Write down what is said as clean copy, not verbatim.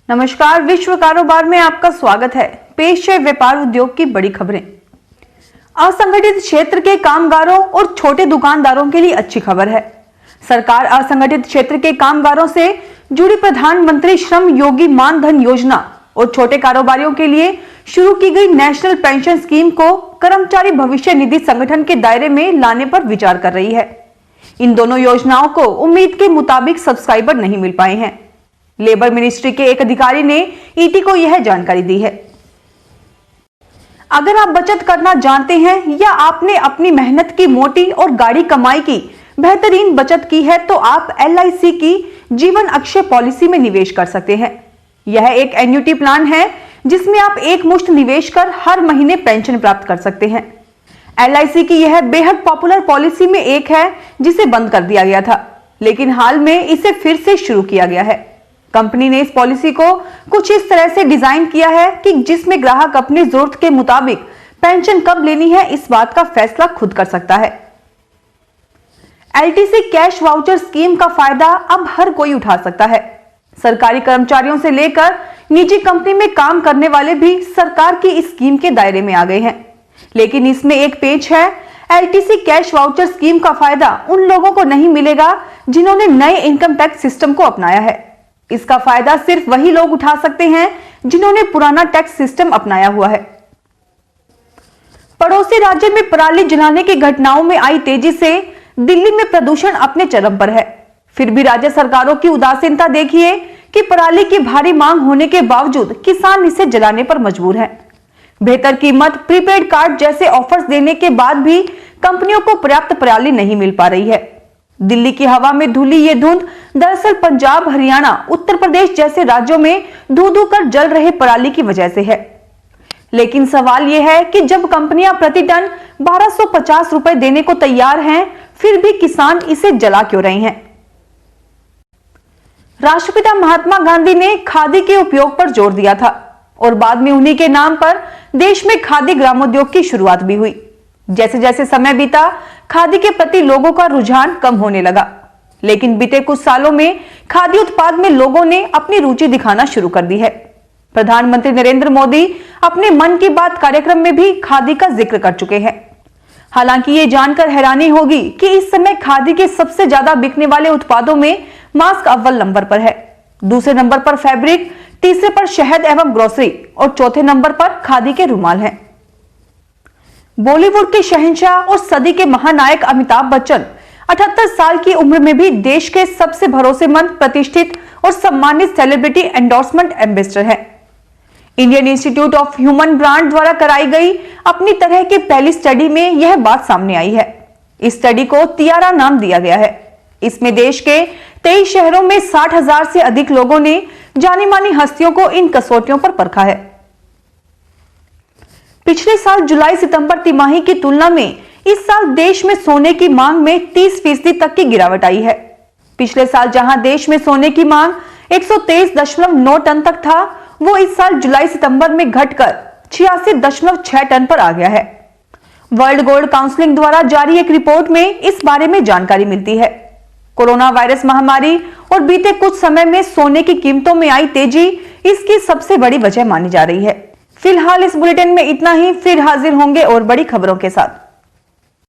नमस्कार, विश्व कारोबार में आपका स्वागत है। पेश है व्यापार उद्योग की बड़ी खबरें। असंगठित क्षेत्र के कामगारों और छोटे दुकानदारों के लिए अच्छी खबर है। सरकार असंगठित क्षेत्र के कामगारों से जुड़ी प्रधानमंत्री श्रम योगी मानधन योजना और छोटे कारोबारियों के लिए शुरू की गई नेशनल पेंशन स्कीम को कर्मचारी भविष्य निधि संगठन के दायरे में लाने पर विचार कर रही है। इन दोनों योजनाओं को उम्मीद के मुताबिक सब्सक्राइबर नहीं मिल पाए हैं। लेबर मिनिस्ट्री के एक अधिकारी ने ईटी को यह जानकारी दी है। अगर आप बचत करना जानते हैं या आपने अपनी मेहनत की मोटी और गाढ़ी कमाई की बेहतरीन बचत की है तो आप LIC की जीवन अक्षय पॉलिसी में निवेश कर सकते हैं। यह एक एन्युटी प्लान है जिसमें आप एक मुश्त निवेश कर हर महीने पेंशन प्राप्त कर सकते हैं। LIC की यह बेहद पॉपुलर पॉलिसी में एक है जिसे बंद कर दिया गया था, लेकिन हाल में इसे फिर से शुरू किया गया है। कंपनी ने इस पॉलिसी को कुछ इस तरह से डिजाइन किया है कि जिसमें ग्राहक अपनी जरूरत के मुताबिक पेंशन कब लेनी है इस बात का फैसला खुद कर सकता है। LTC कैश वाउचर स्कीम का फायदा अब हर कोई उठा सकता है। सरकारी कर्मचारियों से लेकर निजी कंपनी में काम करने वाले भी सरकार की इस स्कीम के दायरे में आ गए हैं, लेकिन इसमें एक पेच है। LTC कैश वाउचर स्कीम का फायदा उन लोगों को नहीं मिलेगा जिन्होंने नए इनकम टैक्स सिस्टम को अपनाया है। इसका फायदा सिर्फ वही लोग उठा सकते हैं जिन्होंने पुराना टैक्स सिस्टम अपनाया हुआ है। पड़ोसी राज्य में पराली जलाने की घटनाओं में आई तेजी से दिल्ली में प्रदूषण अपने चरम पर है। फिर भी राज्य सरकारों की उदासीनता देखिए कि पराली की भारी मांग होने के बावजूद किसान इसे जलाने पर मजबूर हैं। बेहतर कीमत, प्रीपेड कार्ड जैसे ऑफर्स देने के बाद भी कंपनियों को पर्याप्त पराली नहीं मिल पा रही है। दिल्ली की हवा में धुली ये धुंध दरअसल पंजाब, हरियाणा, उत्तर प्रदेश जैसे राज्यों में धू धू कर जल रहे पराली की वजह से है। लेकिन सवाल यह है कि जब कंपनियां प्रति टन 1250 रुपए देने को तैयार हैं, फिर भी किसान इसे जला क्यों रहे हैं? राष्ट्रपिता महात्मा गांधी ने खादी के उपयोग पर जोर दिया था और बाद में उन्हीं के नाम पर देश में खादी ग्रामोद्योग की शुरुआत भी हुई। जैसे जैसे समय बीता, खादी के प्रति लोगों का रुझान कम होने लगा, लेकिन बीते कुछ सालों में खादी उत्पाद में लोगों ने अपनी रुचि दिखाना शुरू कर दी है। प्रधानमंत्री नरेंद्र मोदी अपने मन की बात कार्यक्रम में भी खादी का जिक्र कर चुके हैं। हालांकि ये जानकर हैरानी होगी कि इस समय खादी के सबसे ज्यादा बिकने वाले उत्पादों में मास्क अव्वल नंबर पर है, दूसरे नंबर पर फैब्रिक, तीसरे पर शहद एवं ग्रोसरी और चौथे नंबर पर खादी के रुमाल हैं। बॉलीवुड के शहंशाह और सदी के महानायक अमिताभ बच्चन 78 साल की उम्र में भी देश के सबसे भरोसेमंद, प्रतिष्ठित और सम्मानित सेलिब्रिटी एंडोर्समेंट एम्बेसडर हैं। Indian institute of human brand द्वारा कराई गई अपनी तरह की पहली स्टडी में यह बात सामने आई है। इस स्टडी को तियारा नाम दिया गया है। इसमें देश के 23 शहरों में 60,000 से अधिक लोगों ने जानी मानी हस्तियों को इन कसौटियों पर परखा है। पिछले साल जुलाई-सितंबर तिमाही की तुलना में इस साल देश में सोने की मांग में 30% तक की गिरावट आई है। पिछले साल जहां देश में सोने की मांग 123.9 टन तक था, वो इस साल जुलाई-सितंबर में घटकर 86.6 टन पर आ गया है। वर्ल्ड गोल्ड काउंसिल द्वारा जारी एक रिपोर्ट में इस बारे में जानकारी मिलती है। कोरोना वायरस महामारी और बीते कुछ समय में सोने की कीमतों में आई तेजी इसकी सबसे बड़ी वजह मानी जा रही है। फिलहाल इस बुलेटिन में इतना ही। फिर हाजिर होंगे और बड़ी खबरों के साथ।